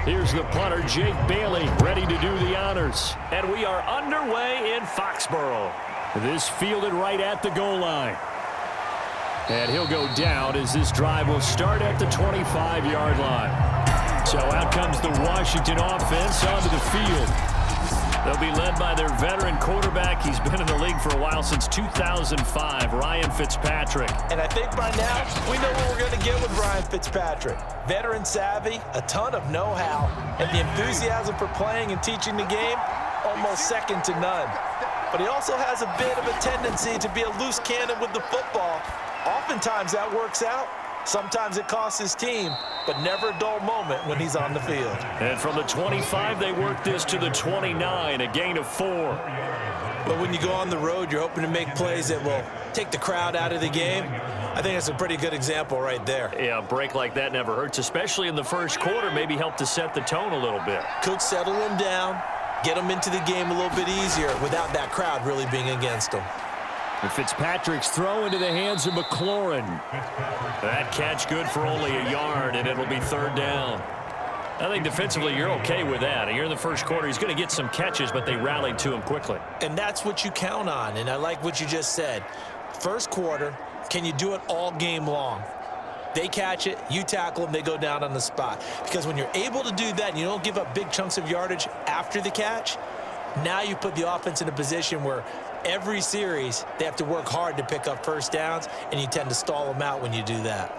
Here's the punter, Jake Bailey, ready to do the honors. And we are underway in Foxborough. This fielded right at the goal line. And he'll go down as this drive will start at the 25-yard line. So out comes the Washington offense onto the field. They'll be led by their veteran quarterback. He's been in the league for a while, since 2005, Ryan Fitzpatrick. And I think by now we know what we're going to get with Ryan Fitzpatrick. Veteran savvy, a ton of know-how, and the enthusiasm for playing and teaching the game, almost second to none. But he also has a bit of a tendency to be a loose cannon with the football. Oftentimes that works out. Sometimes it costs his team, but never a dull moment when he's on the field. And from the 25, they work this to the 29, a gain of 4. But when you go on the road, you're hoping to make plays that will take the crowd out of the game. I think that's a pretty good example right there. Yeah, a break like that never hurts, especially in the first quarter. Maybe help to set the tone a little bit. Could settle him down, get him into the game a little bit easier without that crowd really being against him. And Fitzpatrick's throw into the hands of McLaurin. That catch good for only a yard, and it'll be third down. I think defensively you're okay with that. Here in the first quarter, he's going to get some catches, but they rallied to him quickly. And that's what you count on, and I like what you just said. First quarter, can you do it all game long? They catch it, you tackle them, they go down on the spot. Because when you're able to do that and you don't give up big chunks of yardage after the catch, now you put the offense in a position where every series they have to work hard to pick up first downs, and you tend to stall them out when you do that.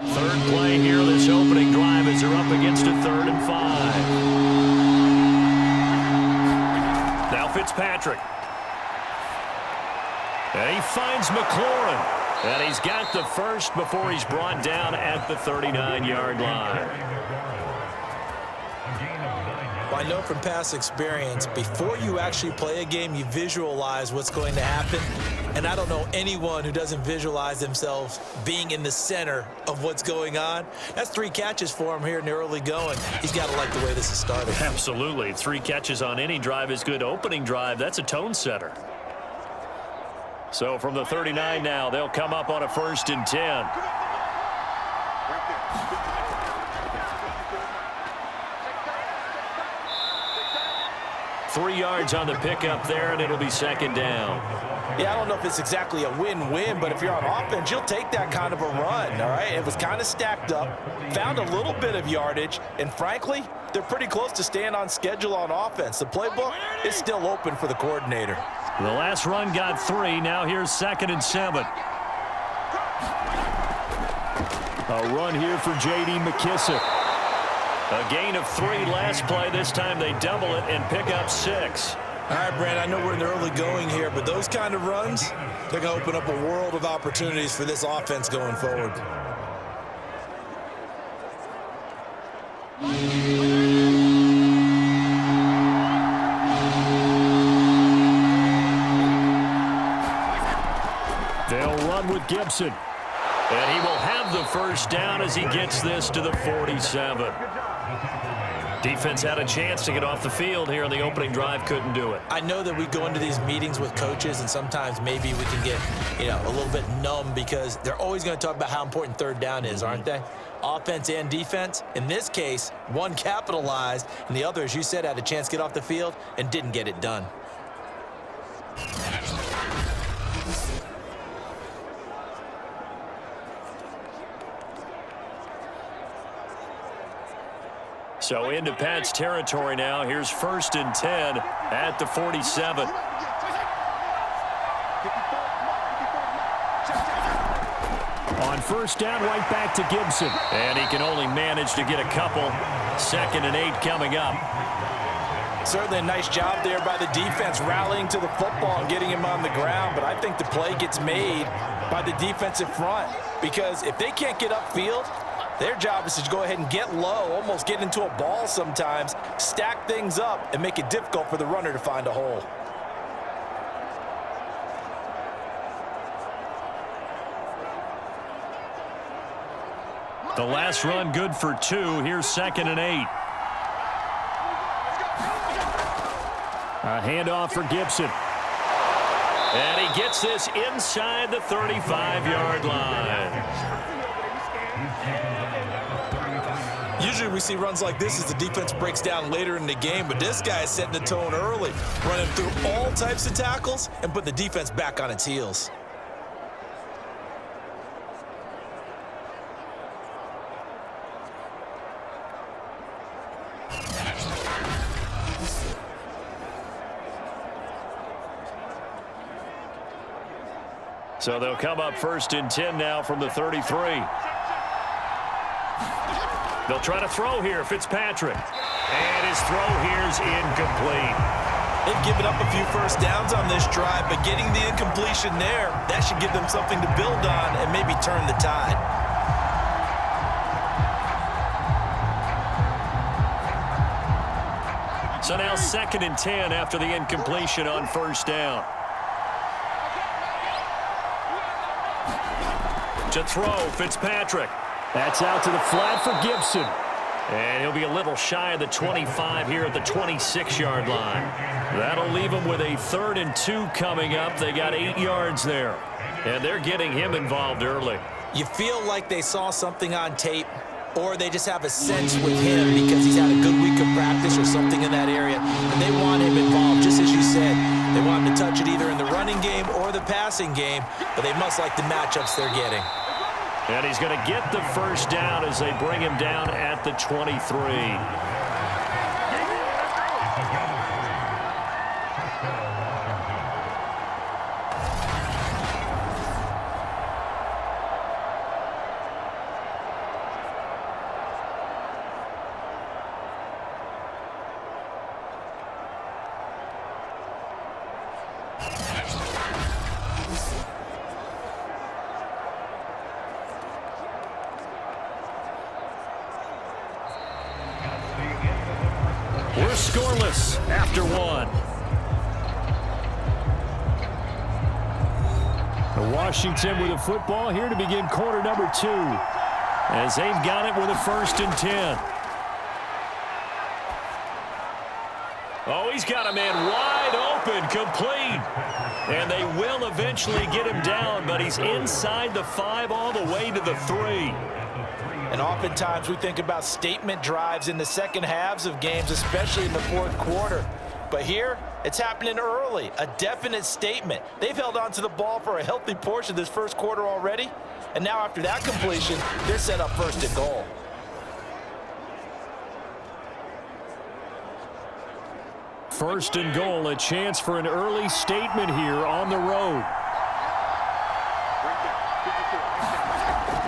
Third play here, this opening drive, as they're up against a 3rd and 5. Now Fitzpatrick. And he finds McLaurin. And he's got the first before he's brought down at the 39-yard line. Well, I know from past experience, before you actually play a game, you visualize what's going to happen. And I don't know anyone who doesn't visualize themselves being in the center of what's going on. That's 3 catches for him here in the early going. He's got to like the way this is started. Absolutely. 3 catches on any drive is good. Opening drive, that's a tone setter. So from the 39 now, they'll come up on a 1st and 10. Three yards on the pickup there, and it'll be 2nd down. Yeah, I don't know if it's exactly a win-win, but if you're on offense, you'll take that kind of a run, all right? It was kind of stacked up, found a little bit of yardage, and frankly, they're pretty close to staying on schedule on offense. The playbook is still open for the coordinator. The last run got 3. Now here's 2nd and 7. A run here for J.D. McKissick. A gain of 3 last play. This time they double it and pick up 6. All right, Brand, I know we're in the early going here, but those kind of runs, they're going to open up a world of opportunities for this offense going forward. They'll run with Gibson. And he will have the first down as he gets this to the 47. Defense had a chance to get off the field here on the opening drive, couldn't do it. I know that we go into these meetings with coaches, and sometimes maybe we can get, a little bit numb because they're always going to talk about how important 3rd down is, aren't they? Offense and defense. In this case, one capitalized, and the other, as you said, had a chance to get off the field and didn't get it done. So into Pat's territory now. Here's 1st and 10 at the 47. On 1st down, right back to Gibson. And he can only manage to get a couple. 2nd and 8 coming up. Certainly a nice job there by the defense rallying to the football and getting him on the ground. But I think the play gets made by the defensive front, because if they can't get upfield, their job is to go ahead and get low, almost get into a ball sometimes, stack things up, and make it difficult for the runner to find a hole. The last run good for 2. Here's 2nd and 8. A handoff for Gibson. And he gets this inside the 35-yard line. Usually we see runs like this as the defense breaks down later in the game, but this guy is setting the tone early, running through all types of tackles and put the defense back on its heels. So they'll come up 1st and 10 now from the 33. They'll try to throw here, Fitzpatrick. And his throw here's incomplete. They've given up a few first downs on this drive, but getting the incompletion there, that should give them something to build on and maybe turn the tide. So now 2nd and 10 after the incompletion on 1st down. To throw, Fitzpatrick. That's out to the flat for Gibson. And he'll be a little shy of the 25 here at the 26-yard line. That'll leave him with a 3rd and 2 coming up. They got 8 yards there. And they're getting him involved early. You feel like they saw something on tape, or they just have a sense with him because he's had a good week of practice or something in that area, and they want him involved, just as you said. They want him to touch it either in the running game or the passing game, but they must like the matchups they're getting. And he's going to get the 1st down as they bring him down at the 23. We're scoreless after 1. Washington with the football here to begin quarter number 2. As they've got it with a 1st and 10. Oh, he's got a man wide open, complete. And they will eventually get him down, but he's inside the 5 all the way to the 3. And oftentimes we think about statement drives in the second halves of games, especially in the 4th quarter. But here, it's happening early, a definite statement. They've held on to the ball for a healthy portion of this 1st quarter already. And now after that completion, they're set up 1st and goal. First and goal, a chance for an early statement here on the road.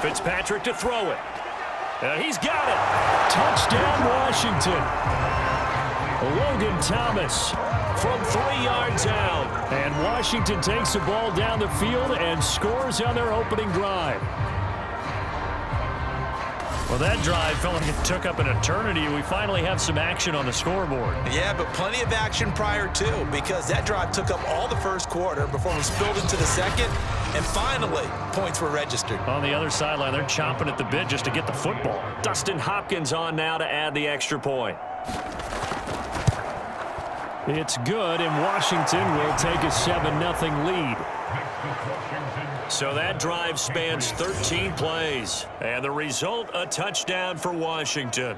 Fitzpatrick to throw it. He's got it. Touchdown, Washington. Logan Thomas from 3 yards out. And Washington takes the ball down the field and scores on their opening drive. Well, that drive felt like it took up an eternity. We finally have some action on the scoreboard. Yeah, but plenty of action prior to, because that drive took up all the 1st quarter before we spilled into the 2nd. And finally, points were registered. On the other sideline, they're chomping at the bit just to get the football. Dustin Hopkins on now to add the extra point. It's good, and Washington will take a 7-0 lead. So that drive spans 13 plays. And the result, a touchdown for Washington.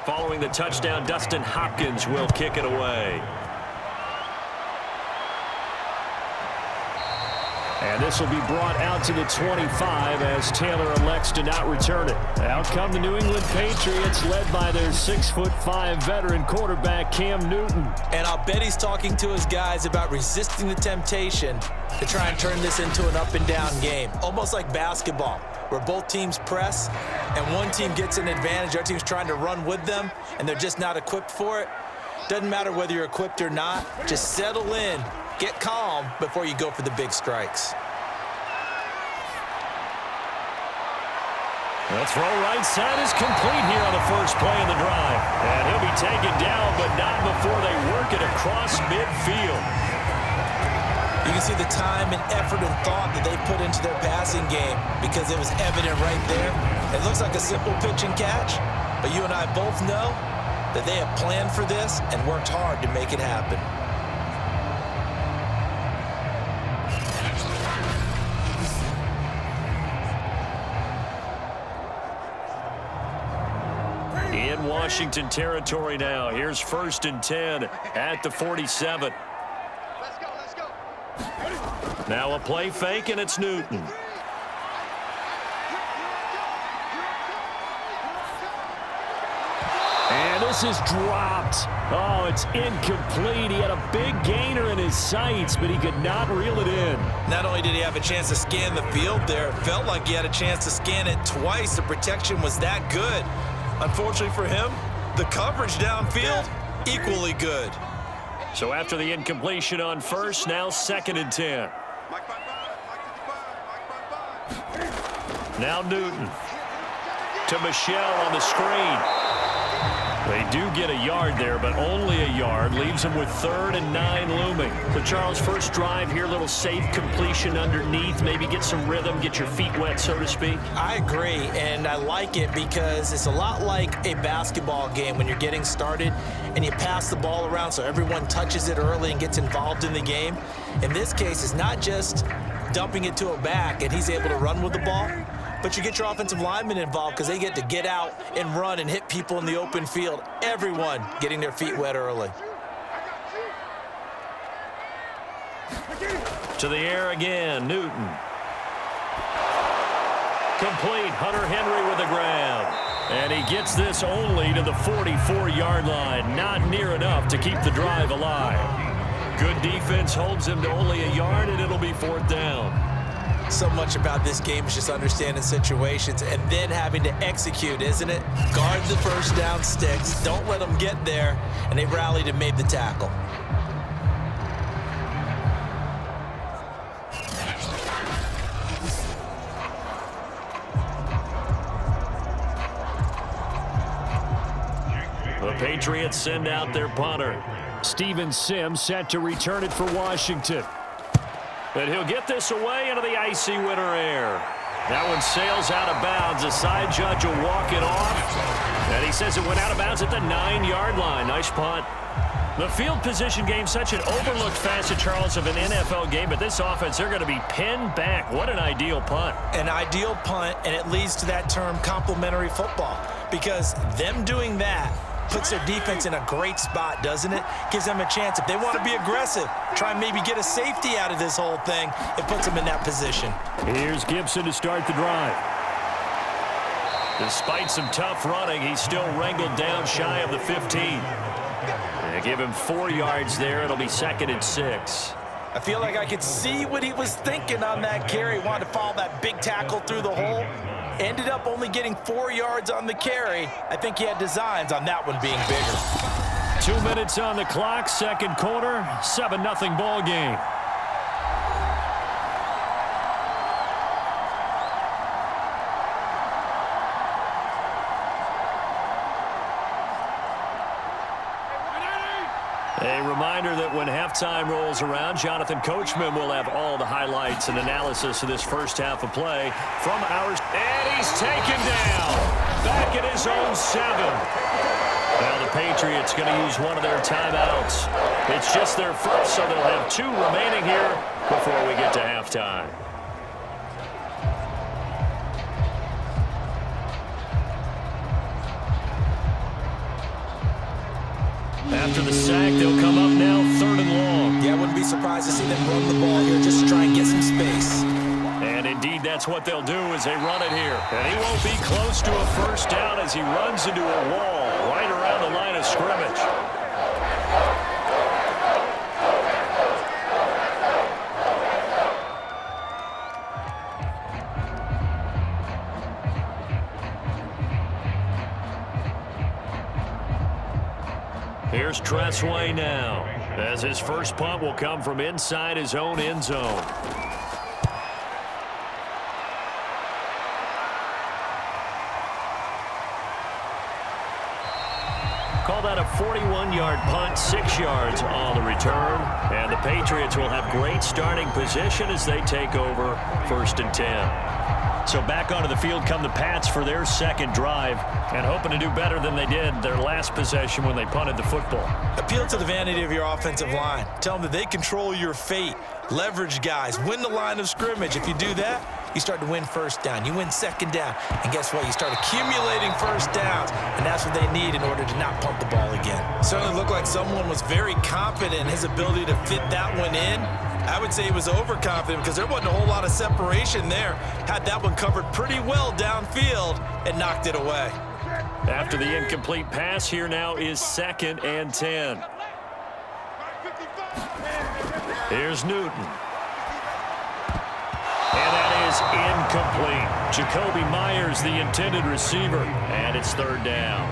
Following the touchdown, Dustin Hopkins will kick it away. And this will be brought out to the 25 as Taylor elects to not return it. Out come the New England Patriots, led by their 6'5" veteran quarterback, Cam Newton. And I'll bet he's talking to his guys about resisting the temptation to try and turn this into an up-and-down game, almost like basketball, where both teams press and one team gets an advantage, our team's trying to run with them, and they're just not equipped for it. Doesn't matter whether you're equipped or not, just settle in, get calm before you go for the big strikes. The throw right side is complete here on the first play of the drive. And he'll be taken down, but not before they work it across midfield. You can see the time and effort and thought that they put into their passing game because it was evident right there. It looks like a simple pitch and catch, but you and I both know that they have planned for this and worked hard to make it happen. In Washington territory now. Here's 1st and 10 at the 47. Let's go. Now a play fake, and it's Newton. And this is dropped. Oh, it's incomplete. He had a big gainer in his sights, but he could not reel it in. Not only did he have a chance to scan the field there, it felt like he had a chance to scan it twice. The protection was that good. Unfortunately for him, the coverage downfield, equally good. So after the incompletion on first, now 2nd and 10. Now Newton to Michelle on the screen. They do get a yard there, but only a yard. Leaves them with 3rd and 9 looming. So, Charles, first drive here, little safe completion underneath. Maybe get some rhythm, get your feet wet, so to speak. I agree, and I like it because it's a lot like a basketball game when you're getting started and you pass the ball around so everyone touches it early and gets involved in the game. In this case, it's not just dumping it to a back and he's able to run with the ball, but you get your offensive linemen involved because they get to get out and run and hit people in the open field. Everyone getting their feet wet early. To the air again, Newton. Complete, Hunter Henry with the grab. And he gets this only to the 44-yard line. Not near enough to keep the drive alive. Good defense holds him to only a yard, and it'll be 4th down. So much about this game is just understanding situations and then having to execute, isn't it? Guard the first down sticks. Don't let them get there. And they rallied and made the tackle. The Patriots send out their punter. Steven Sims set to return it for Washington. And he'll get this away into the icy winter air. That one sails out of bounds. The side judge will walk it off. And he says it went out of bounds at the 9-yard line. Nice punt. The field position game, such an overlooked facet, Charles, of an NFL game. But this offense, they're going to be pinned back. What an ideal punt. An ideal punt, and it leads to that term complementary football. Because them doing that puts their defense in a great spot, doesn't it? Gives them a chance. If they want to be aggressive, try and maybe get a safety out of this whole thing, it puts them in that position. Here's Gibson to start the drive. Despite some tough running, he's still wrangled down shy of the 15. They give him 4 yards there. It'll be 2nd and 6. I feel like I could see what he was thinking on that carry. Wanted to follow that big tackle through the hole. Ended up only getting 4 yards on the carry. I think he had designs on that one being bigger. 2 minutes on the clock, 2nd quarter, 7-0 ball game. A reminder that when halftime rolls around, Jonathan Coachman will have all the highlights and analysis of this first half of play from ours. And he's taken down. Back at his own 7. Now the Patriots going to use one of their timeouts. It's just their first, so they'll have 2 remaining here before we get to halftime. After the sack, they'll come up now 3rd and long. Yeah, I wouldn't be surprised to see them run the ball here just to try and get some space. And indeed, that's what they'll do as they run it here. And he won't be close to a first down as he runs into a wall right around the line of scrimmage. Here's Tressway now, as his first punt will come from inside his own end zone. Call that a 41-yard punt, 6 yards on the return. And the Patriots will have great starting position as they take over 1st and 10. So back onto the field come the Pats for their second drive and hoping to do better than they did their last possession when they punted the football. Appeal to the vanity of your offensive line. Tell them that they control your fate. Leverage guys. Win the line of scrimmage. If you do that, you start to win first down. You win second down. And guess what? You start accumulating first downs. And that's what they need in order to not punt the ball again. Certainly looked like someone was very confident in his ability to fit that one in. I would say he was overconfident because there wasn't a whole lot of separation there. Had that one covered pretty well downfield and knocked it away. After the incomplete pass, here now is 2nd and 10. Here's Newton. And that is incomplete. Jacoby Myers, the intended receiver, and it's 3rd down.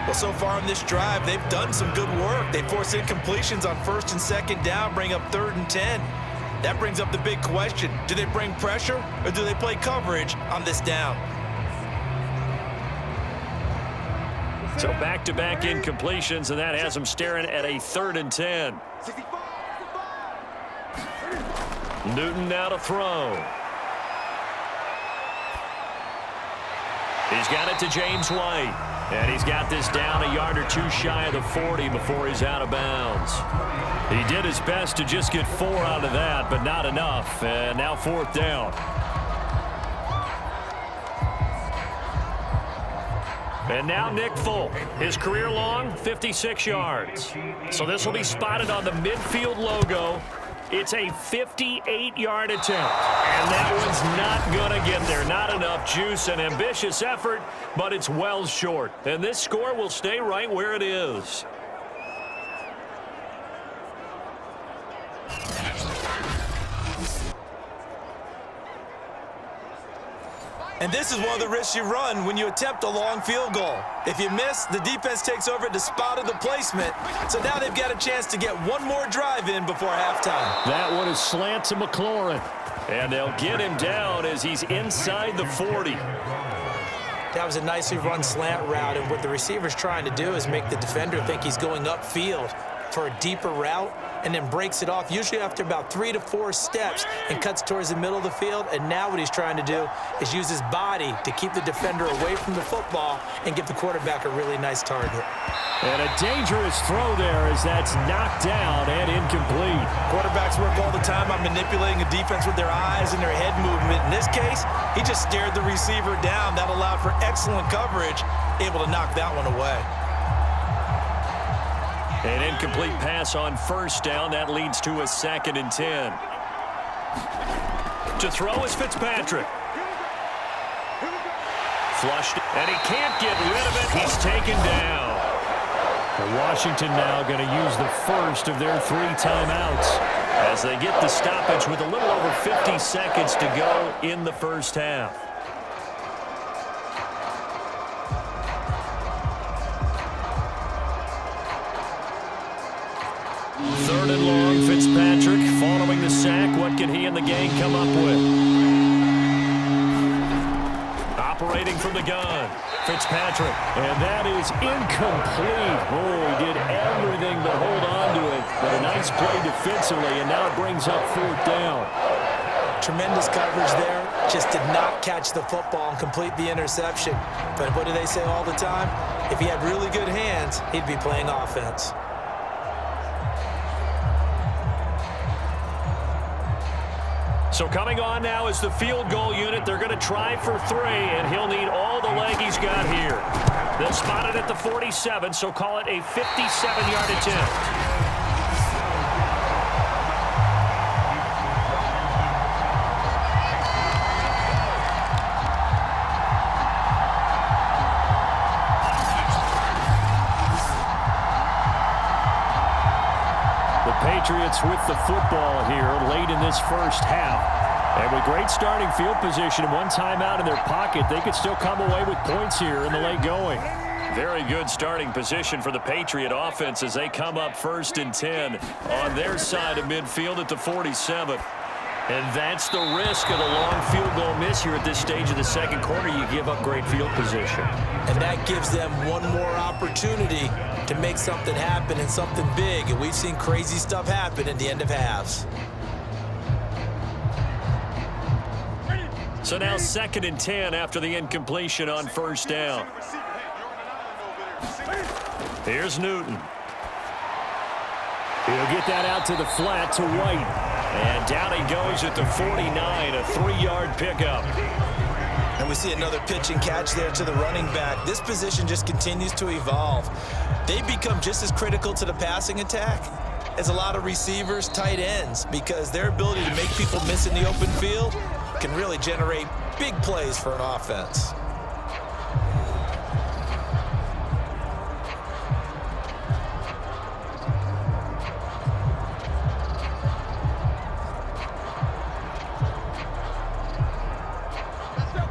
Well, so far in this drive, they've done some good work. They force incompletions on 1st and 2nd down, bring up 3rd and 10. That brings up the big question. Do they bring pressure or do they play coverage on this down? So back-to-back incompletions, and that has them staring at a 3rd and 10. Newton now to throw. He's got it to James White. And he's got this down a yard or two shy of the 40 before he's out of bounds. He did his best to just get 4 out of that, but not enough. And now 4th down. And now Nick Folk. His career long, 56 yards. So this will be spotted on the midfield logo. It's a 58-yard attempt. And that one's not going to get there. Not enough juice. An ambitious effort, but it's well short. And this score will stay right where it is. And this is one of the risks you run when you attempt a long field goal. If you miss, the defense takes over at the spot of the placement. So now they've got a chance to get one more drive in before halftime. That one is slant to McLaurin. And they'll get him down as he's inside the 40. That was a nicely run slant route, and what the receiver's trying to do is make the defender think he's going upfield for a deeper route and then breaks it off, usually after about 3 to 4 steps, and cuts towards the middle of the field. And now what he's trying to do is use his body to keep the defender away from the football and give the quarterback a really nice target. And a dangerous throw there as that's knocked down and incomplete. Quarterbacks work all the time on manipulating a defense with their eyes and their head movement. In this case, he just stared the receiver down. That allowed for excellent coverage, able to knock that one away. An incomplete pass on 1st down. That leads to a 2nd and 10. To throw is Fitzpatrick. Flushed, and he can't get rid of it. He's taken down. Washington now going to use the first of their 3 timeouts as they get the stoppage with a little over 50 seconds to go in the first half. Third and long, Fitzpatrick following the sack. What can he and the gang come up with? Operating from the gun, Fitzpatrick. And that is incomplete. Oh, he did everything but hold on to it. But a nice play defensively, and now it brings up 4th down. Tremendous coverage there. Just did not catch the football and complete the interception. But what do they say all the time? If he had really good hands, he'd be playing offense. So coming on now is the field goal unit. They're going to try for 3, and he'll need all the leg he's got here. They'll spot it at the 47, so call it a 57-yard attempt. Patriots with the football here late in this first half. And with great starting field position and one timeout in their pocket, they could still come away with points here in the late going. Very good starting position for the Patriot offense as they come up 1st and 10 on their side of midfield at the 47. And that's the risk of the long field goal miss here at this stage of the second quarter. You give up great field position. And that gives them one more opportunity to make something happen and something big. And we've seen crazy stuff happen at the end of halves. So now 2nd and 10 after the incompletion on first down. Here's Newton. He'll get that out to the flat to White. And down he goes at the 49, a 3-yard pickup. And we see another pitch and catch there to the running back. This position just continues to evolve. They become just as critical to the passing attack as a lot of receivers, tight ends, because their ability to make people miss in the open field can really generate big plays for an offense.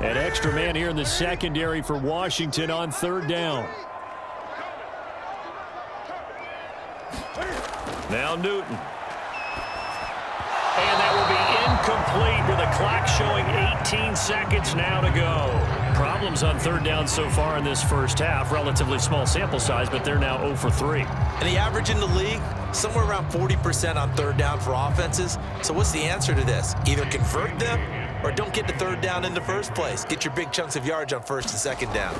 An extra man here in the secondary for Washington on 3rd down. Now Newton. And that will be incomplete with a clock showing 18 seconds now to go. Problems on 3rd down so far in this first half. Relatively small sample size, but they're now 0 for 3. And the average in the league, somewhere around 40% on 3rd down for offenses. So what's the answer to this? Either convert them or don't get the 3rd down in the first place. Get your big chunks of yards on 1st and 2nd down.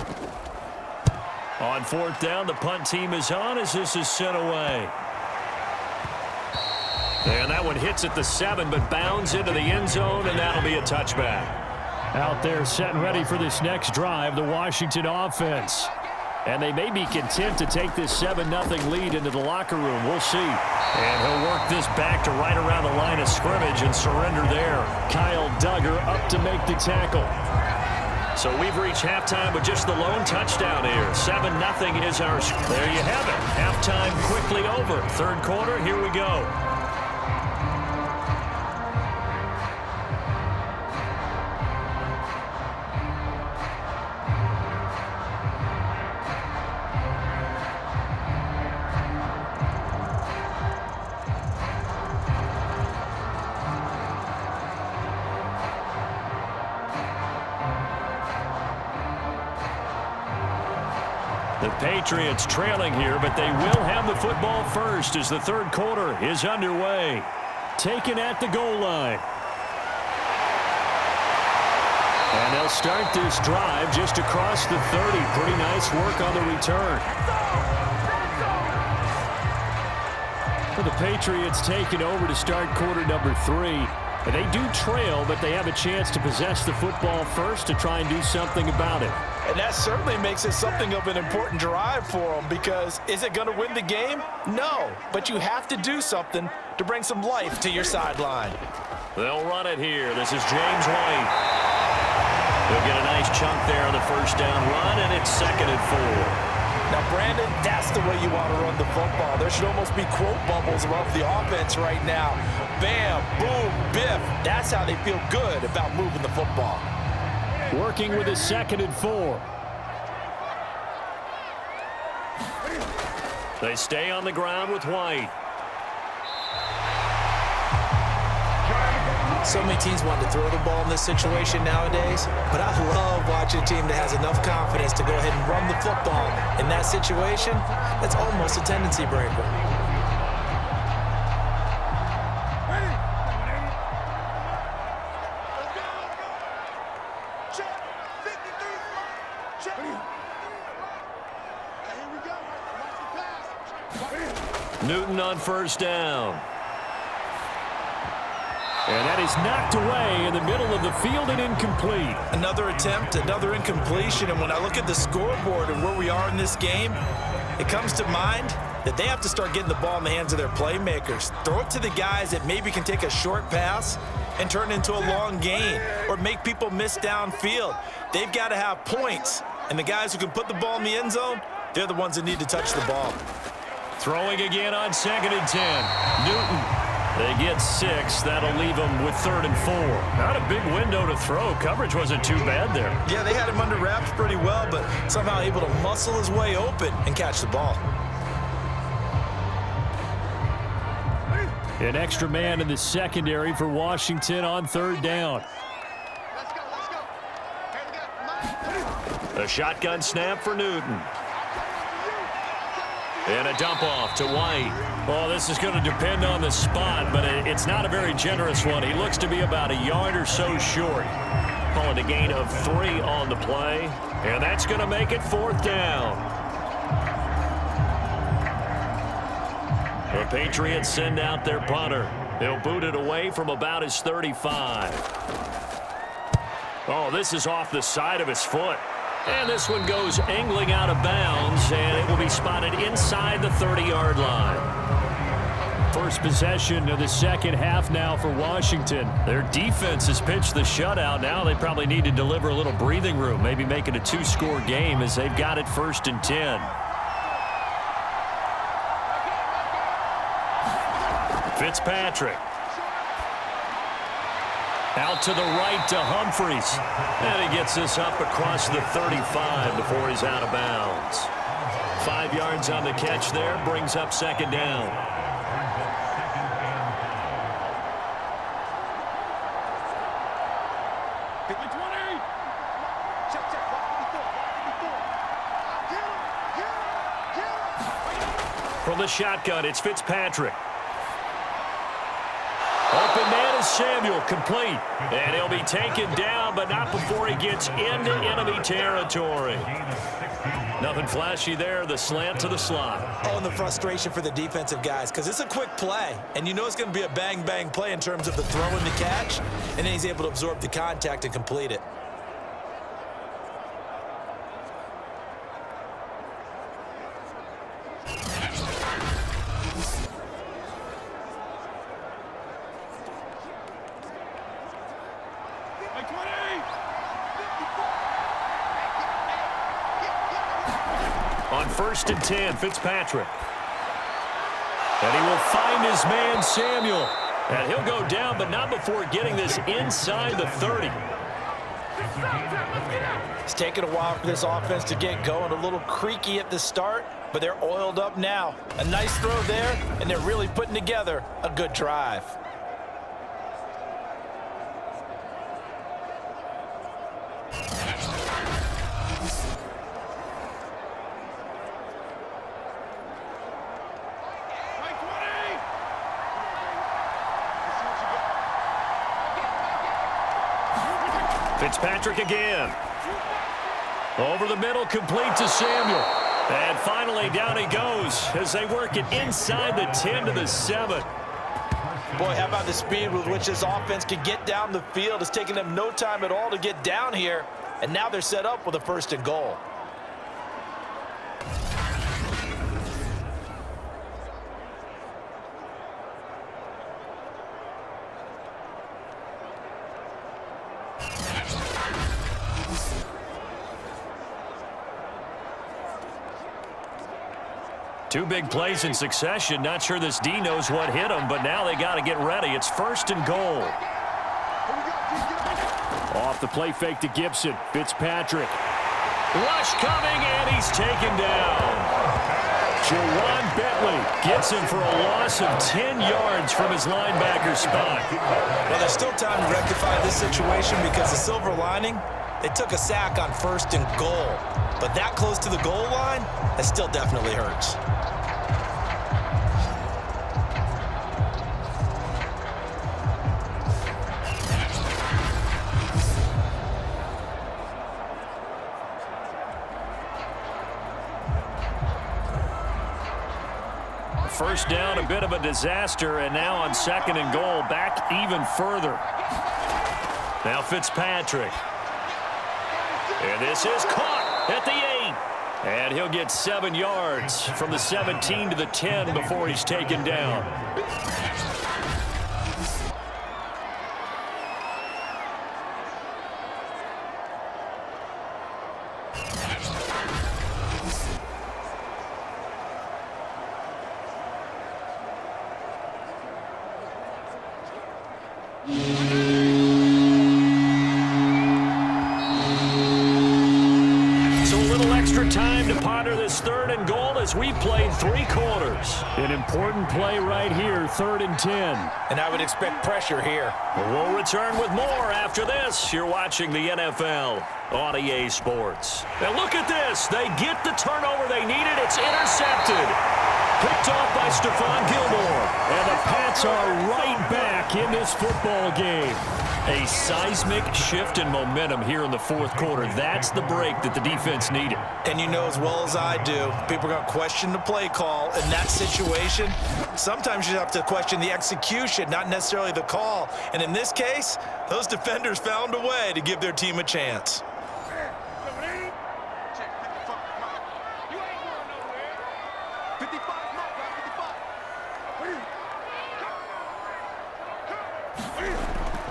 On 4th down, the punt team is on as this is sent away. And that one hits at the 7, but bounds into the end zone, and that'll be a touchback. Out there set and ready for this next drive, the Washington offense. And they may be content to take this 7-0 lead into the locker room. We'll see. And he'll work this back to right around the line of scrimmage and surrender there. Kyle Duggar up to make the tackle. So we've reached halftime with just the lone touchdown here. 7-0 is our score. There you have it. Halftime quickly over. 3rd quarter, here we go. The Patriots trailing here, but they will have the football first as the 3rd quarter is underway. Taken at the goal line. And they'll start this drive just across the 30. Pretty nice work on the return. For the Patriots taking over to start quarter number 3. And they do trail, but they have a chance to possess the football first to try and do something about it. And that certainly makes it something of an important drive for them, because is it going to win the game? No, but you have to do something to bring some life to your sideline. They'll run it here. This is James White. He'll get a nice chunk there on the first down run, and it's 2nd and 4. Now, Brandon, that's the way you want to run the football. There should almost be quote bubbles above the offense right now. Bam, boom, biff. That's how they feel good about moving the football. Working with a 2nd and 4. They stay on the ground with White. So many teams want to throw the ball in this situation nowadays, but I love watching a team that has enough confidence to go ahead and run the football. In that situation, that's almost a tendency breaker. Newton on first down. And that is knocked away in the middle of the field and incomplete. Another attempt, another incompletion, and when I look at the scoreboard and where we are in this game, it comes to mind that they have to start getting the ball in the hands of their playmakers. Throw it to the guys that maybe can take a short pass and turn it into a long gain or make people miss downfield. They've got to have points, and the guys who can put the ball in the end zone, they're the ones that need to touch the ball. Throwing again on 2nd and 10. Newton. They get 6. That'll leave them with 3rd and 4. Not a big window to throw. Coverage wasn't too bad there. Yeah, they had him under wraps pretty well, but somehow able to muscle his way open and catch the ball. An extra man in the secondary for Washington on third down. Let's go, let's go. Here we go. A shotgun snap for Newton. And a dump off to White. Well, this is going to depend on the spot, but it's not a very generous one. He looks to be about a yard or so short. Call it a gain of 3 on the play. And that's going to make it 4th down. The Patriots send out their punter. They'll boot it away from about his 35. Oh, this is off the side of his foot. And this one goes angling out of bounds, and it will be spotted inside the 30-yard line. First possession of the second half now for Washington. Their defense has pitched the shutout. Now they probably need to deliver a little breathing room, maybe make it a 2-score game as they've got it 1st and 10. Fitzpatrick. Out to the right to Humphries. And he gets this up across the 35 before he's out of bounds. 5 yards on the catch there, brings up 2nd down. From the shotgun, it's Fitzpatrick. Open man is Samuel, complete. And he'll be taken down, but not before he gets into enemy territory. Nothing flashy there, the slant to the slot. Oh, and the frustration for the defensive guys, because it's a quick play, and you know it's going to be a bang-bang play in terms of the throw and the catch, and then he's able to absorb the contact and complete it. On 1st and 10, Fitzpatrick. And he will find his man, Samuel. And he'll go down, but not before getting this inside the 30. It's taken a while for this offense to get going. A little creaky at the start, but they're oiled up now. A nice throw there, and they're really putting together a good drive. Fitzpatrick again. Over the middle, complete to Samuel. And finally, down he goes as they work it inside the 10 to the 7. Boy, how about the speed with which this offense can get down the field? It's taking them no time at all to get down here. And now they're set up with a 1st and goal. Two big plays in succession. Not sure this D knows what hit him, but now they got to get ready. It's 1st and goal. Off the play fake to Gibson. Fitzpatrick. Rush coming, and he's taken down. Jawan Bentley gets him for a loss of 10 yards from his linebacker spot. Well, there's still time to rectify this situation because the silver lining, they took a sack on 1st and goal. But that close to the goal line, that still definitely hurts. First down, a bit of a disaster, and now on 2nd and goal, back even further. Now Fitzpatrick. And this is caught at the 8. And he'll get 7 yards from the 17 to the 10 before he's taken down. time to ponder this 3rd and goal as we played 3 quarters. An important play right here, 3rd and 10. And I would expect pressure here. We'll return with more after this. You're watching the NFL on EA Sports. And look at this. They get the turnover they needed. It's intercepted. Picked off by Stephon Gilmore. And the Pats are right back in this football game. A seismic shift in momentum here in the 4th quarter. That's the break that the defense needed. And you know as well as I do, people are going to question the play call in that situation. Sometimes you have to question the execution, not necessarily the call. And in this case, those defenders found a way to give their team a chance.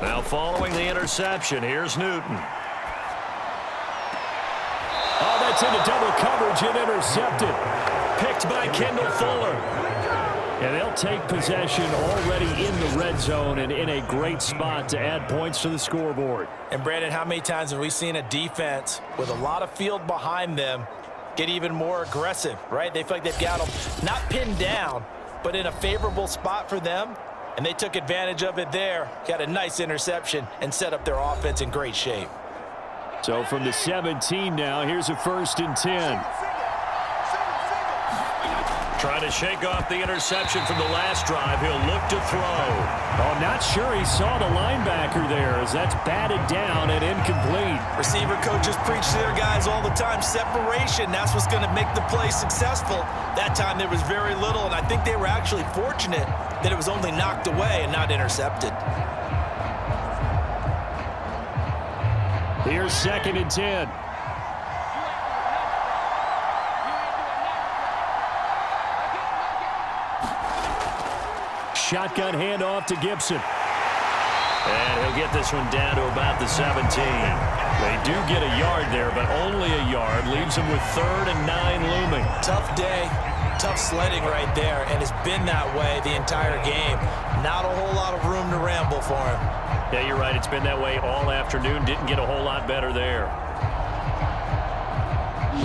Now following the interception, here's Newton. Oh, that's into double coverage and intercepted. Picked by Kendall Fuller. And they'll take possession already in the red zone and in a great spot to add points to the scoreboard. And Brandon, how many times have we seen a defense with a lot of field behind them get even more aggressive, right? They feel like they've got them not pinned down, but in a favorable spot for them. And they took advantage of it there, got a nice interception, and set up their offense in great shape. So from the 17 now, here's a 1st and 10. Trying to shake off the interception from the last drive. He'll look to throw. Oh, not sure he saw the linebacker there as that's batted down and incomplete. Receiver coaches preach to their guys all the time. Separation, that's what's going to make the play successful. That time there was very little, and I think they were actually fortunate that it was only knocked away and not intercepted. Here's 2nd and 10. Shotgun handoff to Gibson. And he'll get this one down to about the 17. They do get a yard there, but only a yard. Leaves them with 3rd and 9 looming. Tough day, tough sledding right there, and it's been that way the entire game. Not a whole lot of room to ramble for him. Yeah, you're right. It's been that way all afternoon. Didn't get a whole lot better there.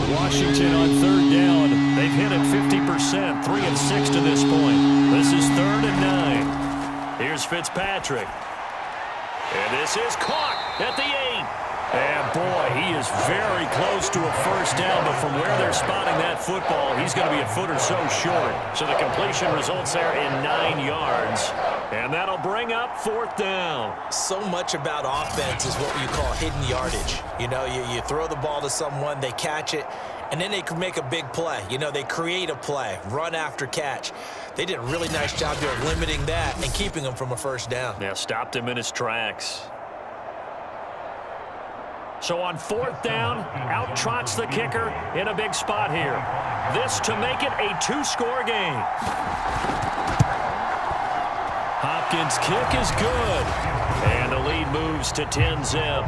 Washington on 3rd down. They've hit it 50%, 3 of 6 to this point. This is 3rd and 9. Here's Fitzpatrick. And this is caught at the 8. And boy, he is very close to a 1st down, but from where they're spotting that football, he's going to be a foot or so short. So the completion results there in 9 yards. And that'll bring up 4th down. So much about offense is what you call hidden yardage. You know, you throw the ball to someone, they catch it, and then they can make a big play. You know, they create a play, run after catch. They did a really nice job there of limiting that and keeping him from a 1st down. Yeah, stopped him in his tracks. So on 4th down, out trots the kicker in a big spot here. This to make it a 2-score game. Hopkins' kick is good. And the lead moves to 10-zip.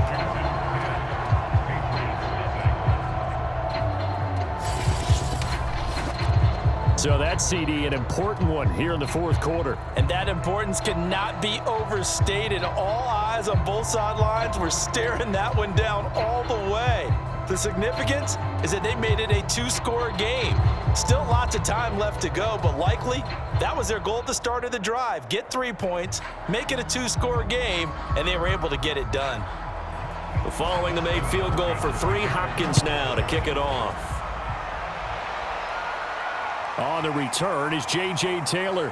So that CD, an important one here in the 4th quarter. And that importance cannot be overstated. All eyes on both sidelines were staring that one down all the way. The significance is that they made it a 2-score game. Still lots of time left to go, but likely that was their goal at the start of the drive. Get 3 points, make it a 2-score game, and they were able to get it done. Following the made field goal for 3, Hopkins now to kick it off. On the return is J.J. Taylor.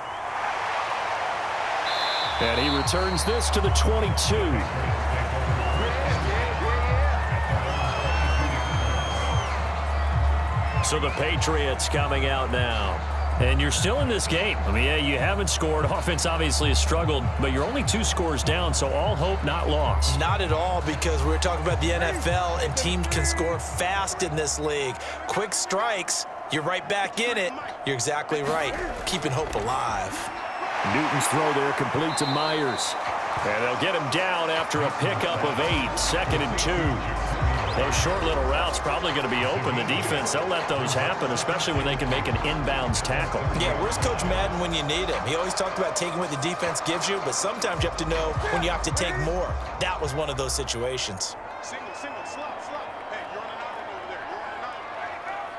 And he returns this to the 22. So the Patriots coming out now. And you're still in this game. I mean, yeah, you haven't scored. Offense obviously has struggled, but you're only 2 scores down, so all hope not lost. Not at all, because we're talking about the NFL, and teams can score fast in this league. Quick strikes, you're right back in it. You're exactly right. Keeping hope alive. Newton's throw there complete to Myers. And they'll get him down after a pickup of 8, 2nd and 2. Those short little routes probably going to be open. The defense, they'll let those happen, especially when they can make an inbounds tackle. Yeah, where's Coach Madden when you need him? He always talked about taking what the defense gives you, but sometimes you have to know when you have to take more. That was one of those situations. Single, slot. Hey, you're on an island over there. You're on an island.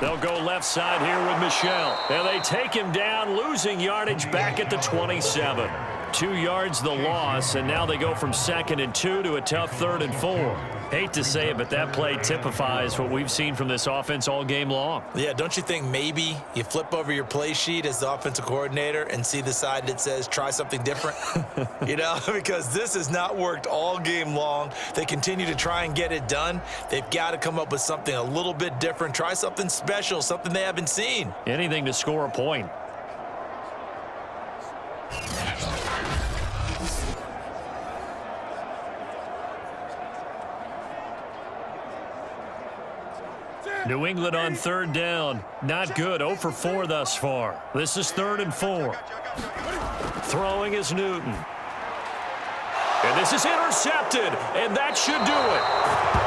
They'll go left side here with Michel. And they take him down, losing yardage back at the 27. 2 yards the loss, and now they go from 2nd and 2 to a tough 3rd and 4. Hate to say it, but that play typifies what we've seen from this offense all game long. Yeah, don't you think maybe you flip over your play sheet as the offensive coordinator and see the side that says try something different? You know, because this has not worked all game long. They continue to try and get it done. They've got to come up with something a little bit different. Try something special, something they haven't seen. Anything to score a point. New England on 3rd down. Not good. 0 for 4 thus far. This is 3rd and 4. Throwing is Newton. And this is intercepted, and that should do it.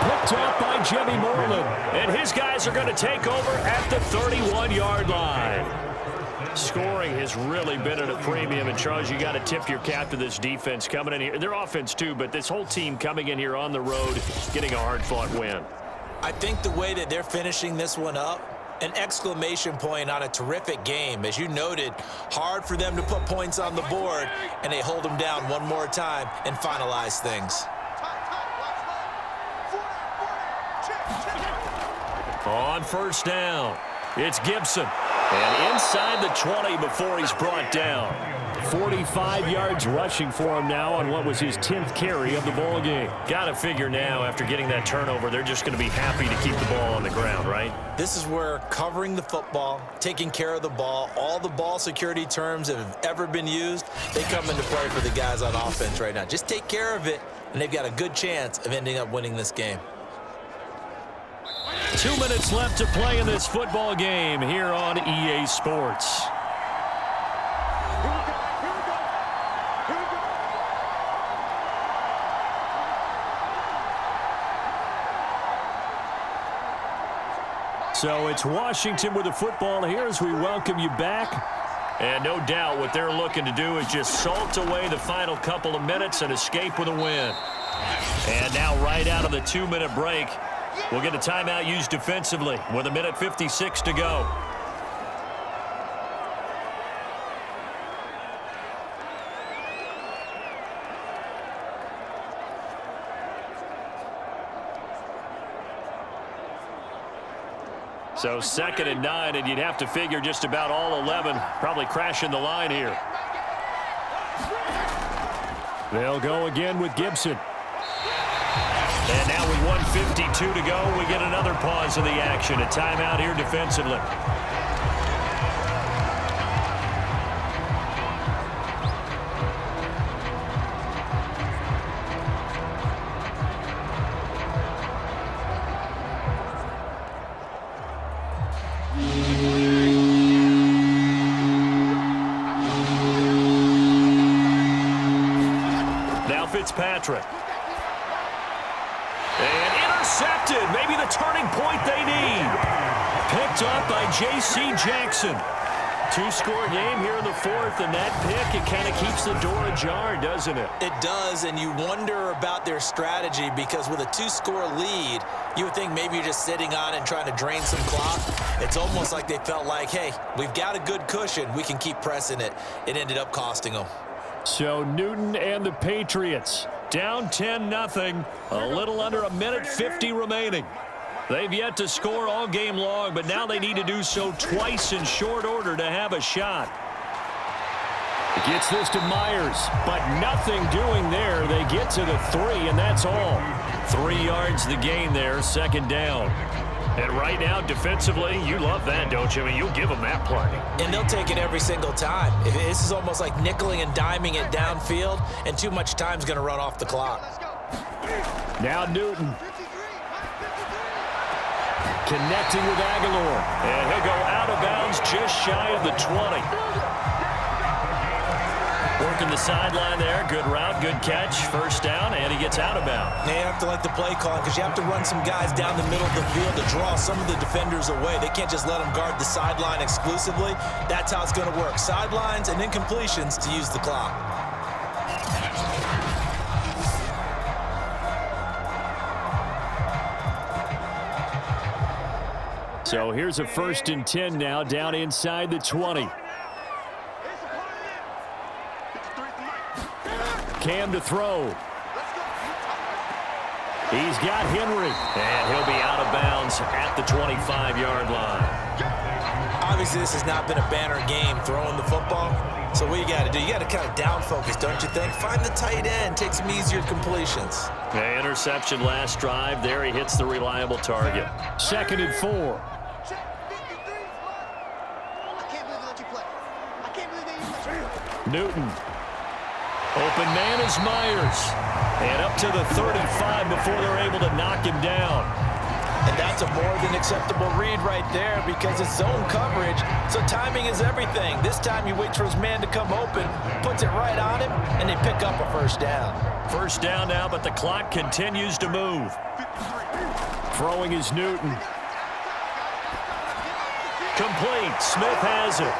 Picked up by Jimmy Moreland. And his guys are going to take over at the 31-yard line. Scoring has really been at a premium, and Charles, you got to tip your cap to this defense coming in here. Their offense too, but this whole team coming in here on the road, getting a hard-fought win. I think the way that they're finishing this one up, an exclamation point on a terrific game. As you noted, hard for them to put points on the board, and they hold them down one more time and finalize things. On 1st down, it's Gibson. And inside the 20 before he's brought down. 45 yards rushing for him now on what was his 10th carry of the ball game. Got to figure now, after getting that turnover, they're just going to be happy to keep the ball on the ground, right? This is where covering the football, taking care of the ball, all the ball security terms that have ever been used, they come into play for the guys on offense right now. Just take care of it, and they've got a good chance of ending up winning this game. 2 minutes left to play in this football game here on EA Sports. So it's Washington with the football here as we welcome you back. And no doubt what they're looking to do is just salt away the final couple of minutes and escape with a win. And now right out of the 2-minute break, we'll get a timeout used defensively with 1:56 to go. So 2nd and 9, and you'd have to figure just about all 11 probably crashing the line here. They'll go again with Gibson. And now with 1:52 to go, we get another pause of the action. A timeout here defensively. Now Fitzpatrick. And intercepted. Maybe the turning point they need. Picked up by J.C. Jackson. 2-score game here in the 4th, and that pick, it kind of keeps the door ajar, doesn't it? It does, and you wonder about their strategy because with a 2-score lead, you would think maybe you're just sitting on it and trying to drain some clock. It's almost like they felt like, hey, we've got a good cushion. We can keep pressing it. It ended up costing them. So Newton and the Patriots down 10-0, a little under 1:50 remaining. They've yet to score all game long, but now they need to do so twice in short order to have a shot. Gets this to Myers, but nothing doing there. They get to the 3, and that's all. 3 yards the gain there, 2nd down. And right now, defensively, you love that, don't you? I mean, you'll give them that play. And they'll take it every single time. This is almost like nickeling and diming it downfield, and too much time's going to run off the clock. Now Newton. Connecting with Aguilar. And he'll go out of bounds just shy of the 20. Working the sideline there. Good route, good catch. 1st down, and he gets out of bounds. They have to like the play call because you have to run some guys down the middle of the field to draw some of the defenders away. They can't just let them guard the sideline exclusively. That's how it's going to work. Sidelines and incompletions to use the clock. So here's a 1st and 10 now, down inside the 20. Cam to throw. He's got Henry. And he'll be out of bounds at the 25-yard line. Obviously, this has not been a banner game throwing the football. So what you got to do, you got to kind of down focus, don't you think? Find the tight end, take some easier completions. The interception last drive. There he hits the reliable target. 2nd and 4. I can't believe they let you play. I can't believe they let you play. Newton. Open man is Myers. And up to the 35 before they're able to knock him down. And that's a more than acceptable read right there because it's zone coverage, so timing is everything. This time he waits for his man to come open, puts it right on him, and they pick up a 1st down. 1st down now, but the clock continues to move. Throwing is Newton. Complete. Smith has it.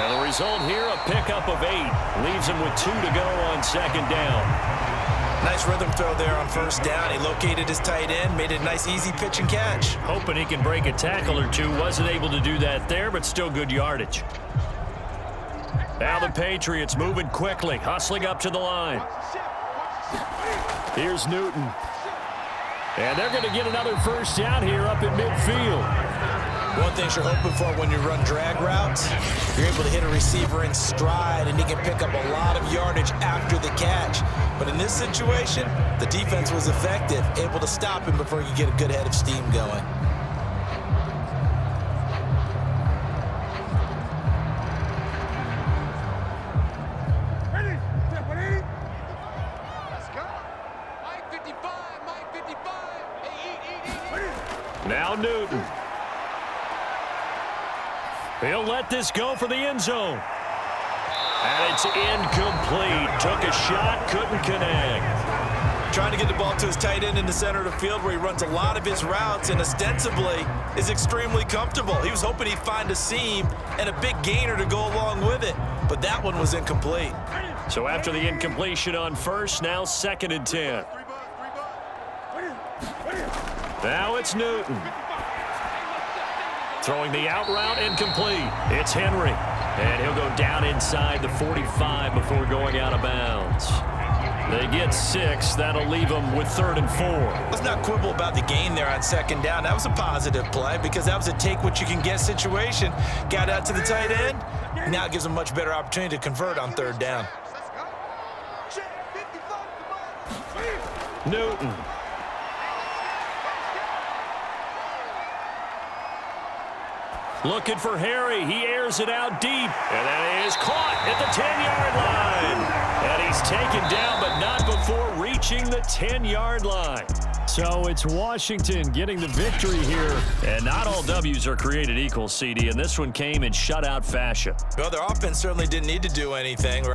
And the result here, a pickup of 8. Leaves him with 2 to go on 2nd down. Nice rhythm throw there on 1st down. He located his tight end, made it a nice easy pitch and catch. Hoping he can break a tackle or two. Wasn't able to do that there, but still good yardage. Now the Patriots moving quickly, hustling up to the line. Here's Newton. And they're going to get another 1st down here up in midfield. One thing you're hoping for when you run drag routes, you're able to hit a receiver in stride, and he can pick up a lot of yardage after the catch. But in this situation, the defense was effective, able to stop him before you get a good head of steam going. Let's go. Mike 55, Mike 55. Hey, eat. Now Newton. He'll let this go for the end zone. And it's incomplete. Took a shot, couldn't connect. Trying to get the ball to his tight end in the center of the field where he runs a lot of his routes and ostensibly is extremely comfortable. He was hoping he'd find a seam and a big gainer to go along with it, but that one was incomplete. So after the incompletion on 1st, now 2nd and 10. Now it's Newton. Throwing the out route, incomplete. It's Henry. And he'll go down inside the 45 before going out of bounds. They get 6. That'll leave them with 3rd and 4. Let's not quibble about the gain there on 2nd down. That was a positive play because that was a take-what-you-can-get situation. Got out to the tight end. Now it gives them a much better opportunity to convert on 3rd down. Newton. Looking for Harry. He airs it out deep. And that is caught at the 10-yard line. And he's taken down, but not before reaching the 10-yard line. So it's Washington getting the victory here. And not all W's are created equal, CD. And this one came in shutout fashion. Well, their offense certainly didn't need to do anything.